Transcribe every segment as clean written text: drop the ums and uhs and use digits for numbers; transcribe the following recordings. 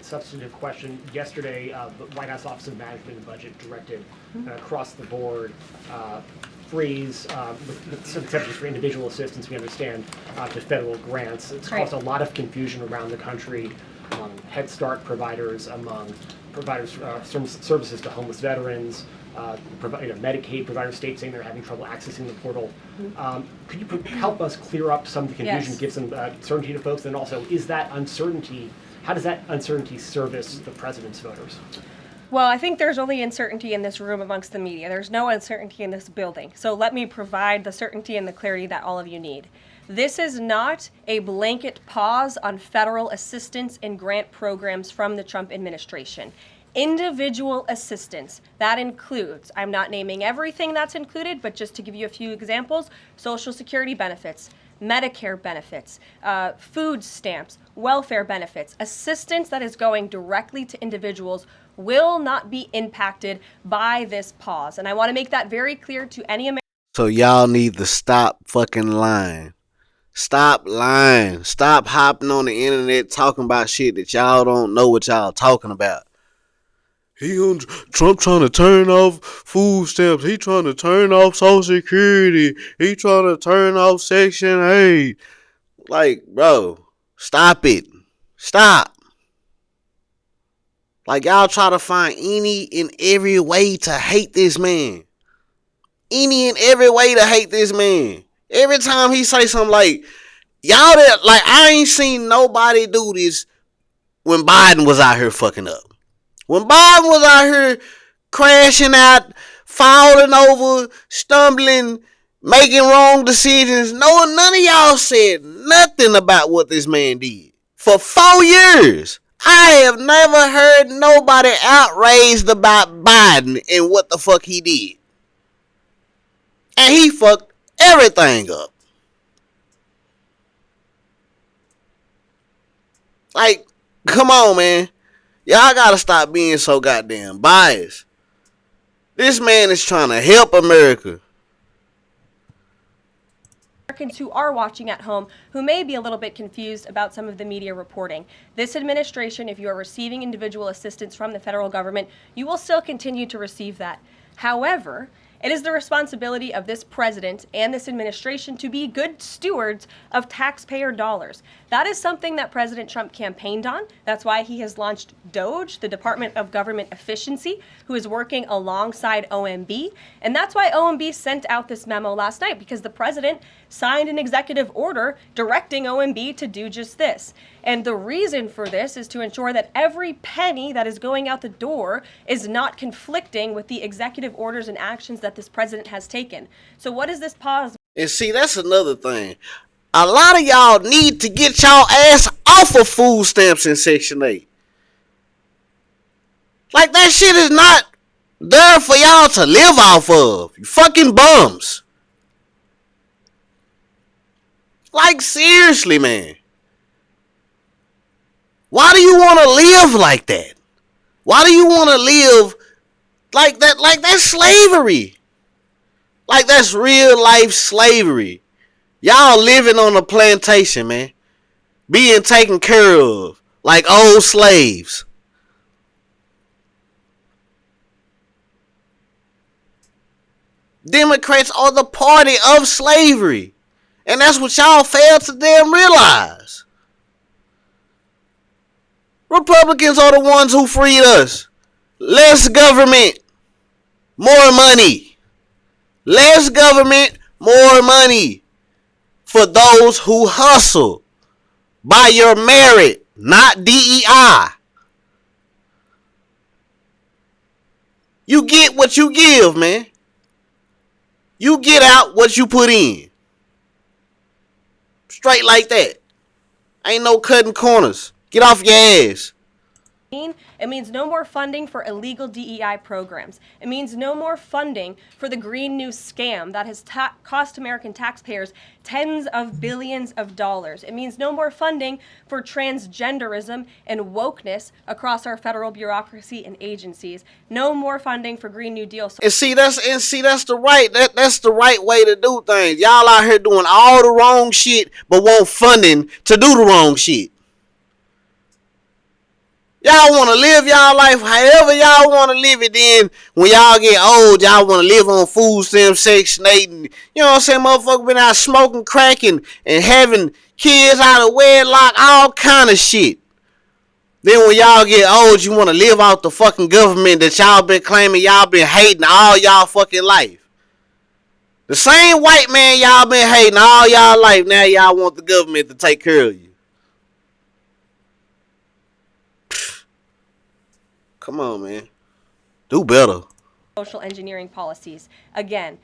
Substantive question. Yesterday, the White House Office of Management and Budget directed across the board freeze, with some exceptions for individual assistance, we understand, to federal grants. It's caused a lot of confusion around the country among Head Start providers, among providers services to homeless veterans, Medicaid providers, states saying they're having trouble accessing the portal. Could you help us clear up some of the confusion, Yes. give some certainty to folks, and also, is that uncertainty, how does that uncertainty service the president's voters? Well, I think there's only uncertainty in this room amongst the media. There's no uncertainty in this building. So let me provide the certainty and the clarity that all of you need. This is not a blanket pause on federal assistance and grant programs from the Trump administration. Individual assistance, that includes, I'm not naming everything that's included, but just to give you a few examples, Social Security benefits, Medicare benefits, food stamps, welfare benefits, assistance that is going directly to individuals will not be impacted by this pause. And I want to make that very clear to any American. So y'all need to stop fucking lying. Stop lying. Stop hopping on the internet talking about shit that y'all don't know what y'all talking about. Trump trying to turn off food stamps. He trying to turn off Social Security. He trying to turn off Section 8. Like, bro, stop it. Stop. Like, y'all try to find any and every way to hate this man. Any and every way to hate this man. Every time he say something like, y'all that, like, I ain't seen nobody do this when Biden was out here fucking up. When Biden was out here crashing out, falling over, stumbling, making wrong decisions, none of y'all said nothing about what this man did. For 4 years, I have never heard nobody outraged about Biden and what the fuck he did. And he fucked everything up. Like, come on, man. Y'all gotta stop being so goddamn biased. This man is trying to help America. Americans who are watching at home who may be a little bit confused about some of the media reporting. This administration, if you are receiving individual assistance from the federal government, you will still continue to receive that. However, it is the responsibility of this president and this administration to be good stewards of taxpayer dollars. That is something that President Trump campaigned on. That's why he has launched DOGE, the Department of Government Efficiency, who is working alongside OMB. And that's why OMB sent out this memo last night, because the president signed an executive order directing OMB to do just this. And the reason for this is to ensure that every penny that is going out the door is not conflicting with the executive orders and actions that this president has taken. So what is this pause? And see, that's another thing. A lot of y'all need to get y'all ass off of food stamps in Section 8. Like, that shit is not there for y'all to live off of. You fucking bums. Like, seriously, man. Why do you want to live like that? Why do you want to live like that? Like, that's slavery. Like, that's real life slavery. Y'all living on a plantation, man. Being taken care of like old slaves. Democrats are the party of slavery. And that's what y'all fail to damn realize. Republicans are the ones who freed us. Less government, more money. Less government, more money. For those who hustle by your merit, not DEI. You get what you give, man. You get out what you put in. Straight like that. Ain't no cutting corners. Get off your ass. It means no more funding for illegal DEI programs. It means no more funding for the Green New scam that has cost American taxpayers tens of billions of dollars. It means no more funding for transgenderism and wokeness across our federal bureaucracy and agencies. No more funding for Green New Deal. That's the right way to do things. Y'all out here doing all the wrong shit, but want funding to do the wrong shit. Y'all want to live y'all life however y'all want to live it. Then when y'all get old, y'all want to live on food stamps, Section 8. And, you know what I'm saying? Motherfucker been out smoking, cracking, and having kids out of wedlock, all kind of shit. Then when y'all get old, you want to live out the fucking government that y'all been claiming y'all been hating all y'all fucking life. The same white man y'all been hating all y'all life, now y'all want the government to take care of you. Come on, man. Do better. Social engineering policies. Again,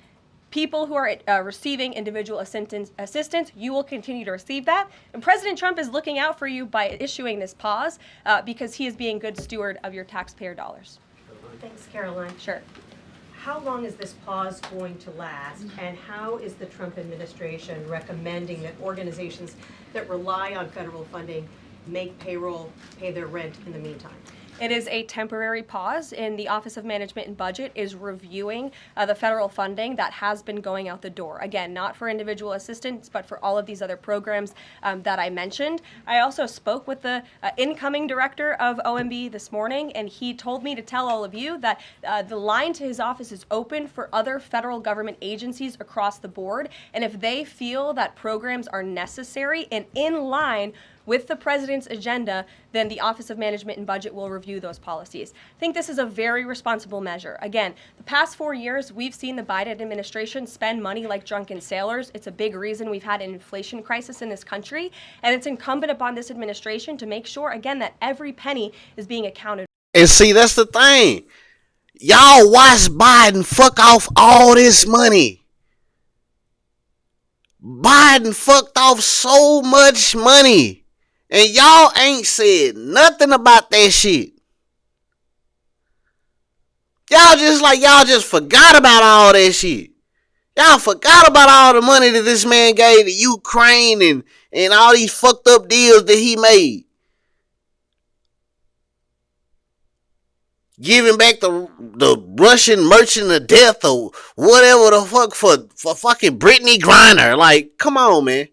people who are receiving individual assistance, you will continue to receive that. And President Trump is looking out for you by issuing this pause because he is being good steward of your taxpayer dollars. Thanks, Caroline. Sure. How long is this pause going to last, and how is the Trump administration recommending that organizations that rely on federal funding make payroll, pay their rent in the meantime? It is a temporary pause, and the Office of Management and Budget is reviewing the federal funding that has been going out the door. Again, not for individual assistance, but for all of these other programs that I mentioned. I also spoke with the incoming director of OMB this morning, and he told me to tell all of you that the line to his office is open for other federal government agencies across the board, and if they feel that programs are necessary and in line with the president's agenda, then the Office of Management and Budget will review those policies. I think this is a very responsible measure. Again, the past 4 years, we've seen the Biden administration spend money like drunken sailors. It's a big reason we've had an inflation crisis in this country, and it's incumbent upon this administration to make sure, again, that every penny is being accounted for. And see, that's the thing. Y'all watch Biden fuck off all this money. Biden fucked off so much money. And y'all ain't said nothing about that shit. Y'all just forgot about all that shit. Y'all forgot about all the money that this man gave to Ukraine and all these fucked up deals that he made. Giving back the Russian merchant of death or whatever the fuck for fucking Brittany Griner. Like, come on, man.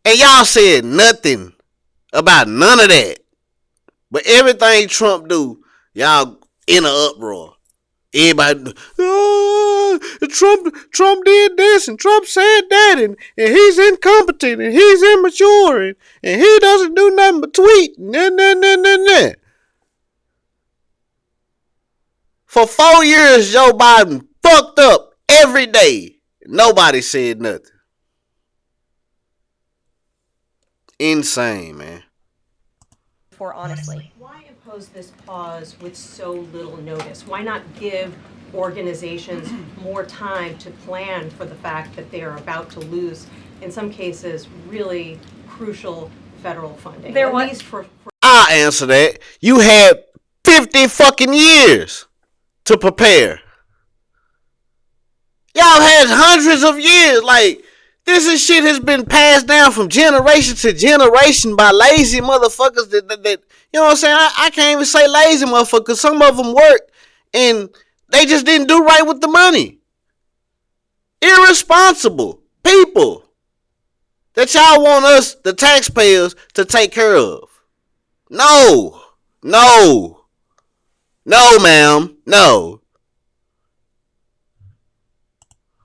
And y'all said nothing about none of that. But everything Trump do, y'all in an uproar. Everybody, Trump did this and Trump said that and he's incompetent and he's immature and he doesn't do nothing but tweet. Nah. For 4 years, Joe Biden fucked up every day. Nobody said nothing. Insane, man. For honestly. Why impose this pause with so little notice? Why not give organizations more time to plan for the fact that they are about to lose, in some cases, really crucial federal funding? There At was- least for I'll answer that. You had 50 fucking years to prepare. Y'all had hundreds of years. Like, this shit has been passed down from generation to generation by lazy motherfuckers that you know what I'm saying? I can't even say lazy motherfuckers. Some of them worked and they just didn't do right with the money. Irresponsible people that y'all want us, the taxpayers, to take care of. No, ma'am, no.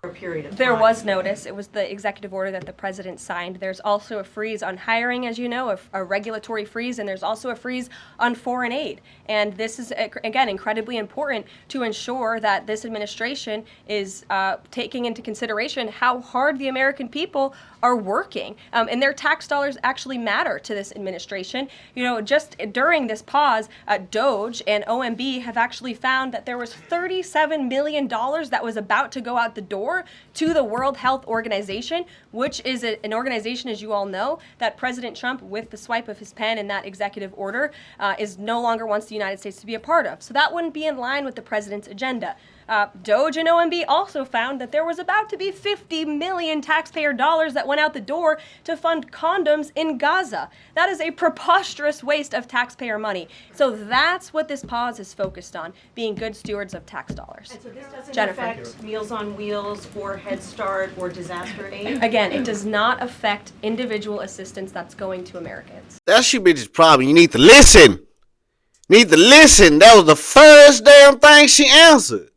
a period of time. There was notice. It was the executive order that the president signed. There's also a freeze on hiring, as you know, a regulatory freeze, and there's also a freeze on foreign aid. And this is, again, incredibly important to ensure that this administration is taking into consideration how hard the American people are working. And their tax dollars actually matter to this administration. You know, just during this pause, DOGE and OMB have actually found that there was $37 million that was about to go out the door to the World Health Organization, which is an organization, as you all know, that President Trump, with the swipe of his pen in that executive order, is no longer wants the United States to be a part of. So that wouldn't be in line with the president's agenda. Doge and OMB also found that there was about to be 50 million taxpayer dollars that went out the door to fund condoms in Gaza. That is a preposterous waste of taxpayer money. So that's what this pause is focused on, being good stewards of tax dollars. And so this doesn't Jennifer. affect Meals on Wheels or Head Start or disaster aid? Again, it does not affect individual assistance that's going to Americans. That's your bitch's problem. You need to listen. Need to listen. That was the first damn thing she answered.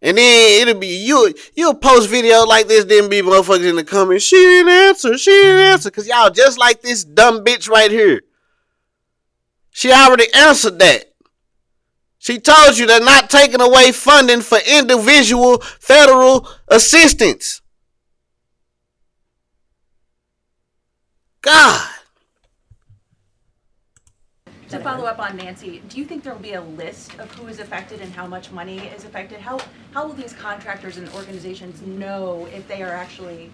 And then it'll be you'll post videos like this, then be motherfuckers in the comments. She didn't answer. Cause y'all just like this dumb bitch right here. She already answered that. She told you they're not taking away funding for individual federal assistance. God. To follow up on Nancy, do you think there will be a list of who is affected and how much money is affected? How will these contractors and organizations know if they are actually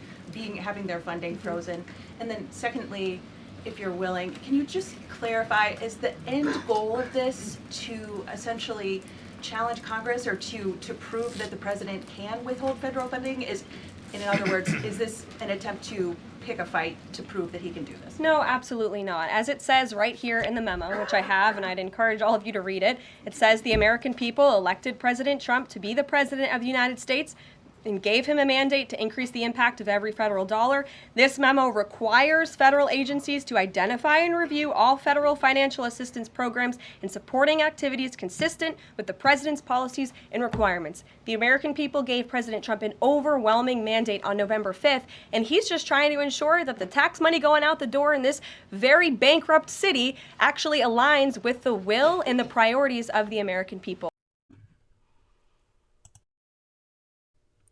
having their funding frozen? And then secondly, if you're willing, can you just clarify, is the end goal of this to essentially challenge Congress or to prove that the president can withhold federal funding? In other words, is this an attempt to pick a fight to prove that he can do this? No, absolutely not. As it says right here in the memo, which I have, and I'd encourage all of you to read it, it says the American people elected President Trump to be the president of the United States and gave him a mandate to increase the impact of every federal dollar. This memo requires federal agencies to identify and review all federal financial assistance programs and supporting activities consistent with the president's policies and requirements. The American people gave President Trump an overwhelming mandate on November 5th, and he's just trying to ensure that the tax money going out the door in this very bankrupt city actually aligns with the will and the priorities of the American people.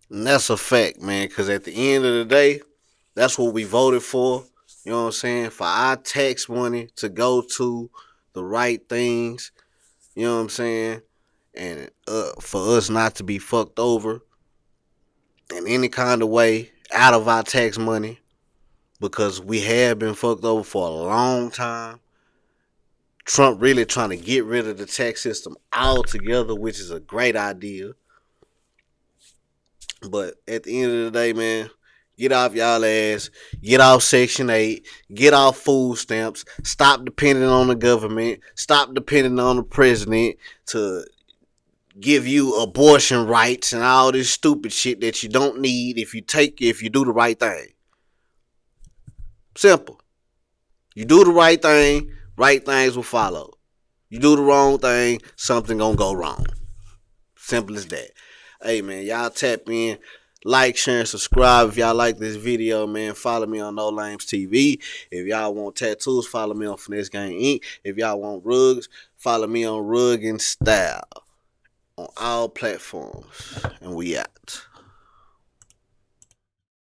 And that's a fact, man, because at the end of the day, that's what we voted for. You know what I'm saying? For our tax money to go to the right things. You know what I'm saying? And for us not to be fucked over in any kind of way out of our tax money, because we have been fucked over for a long time. Trump really trying to get rid of the tax system altogether, which is a great idea. But at the end of the day, man, get off y'all ass, get off Section 8, get off food stamps, stop depending on the government, stop depending on the president to give you abortion rights and all this stupid shit that you don't need if you do the right thing. Simple. You do the right thing, right things will follow. You do the wrong thing, something gonna go wrong. Simple as that. Hey, man, y'all tap in, like, share, and subscribe. If y'all like this video, man, follow me on No Lames TV. If y'all want tattoos, follow me on Finesse Gang Inc. If y'all want rugs, follow me on Rug and Style on all platforms. And we out.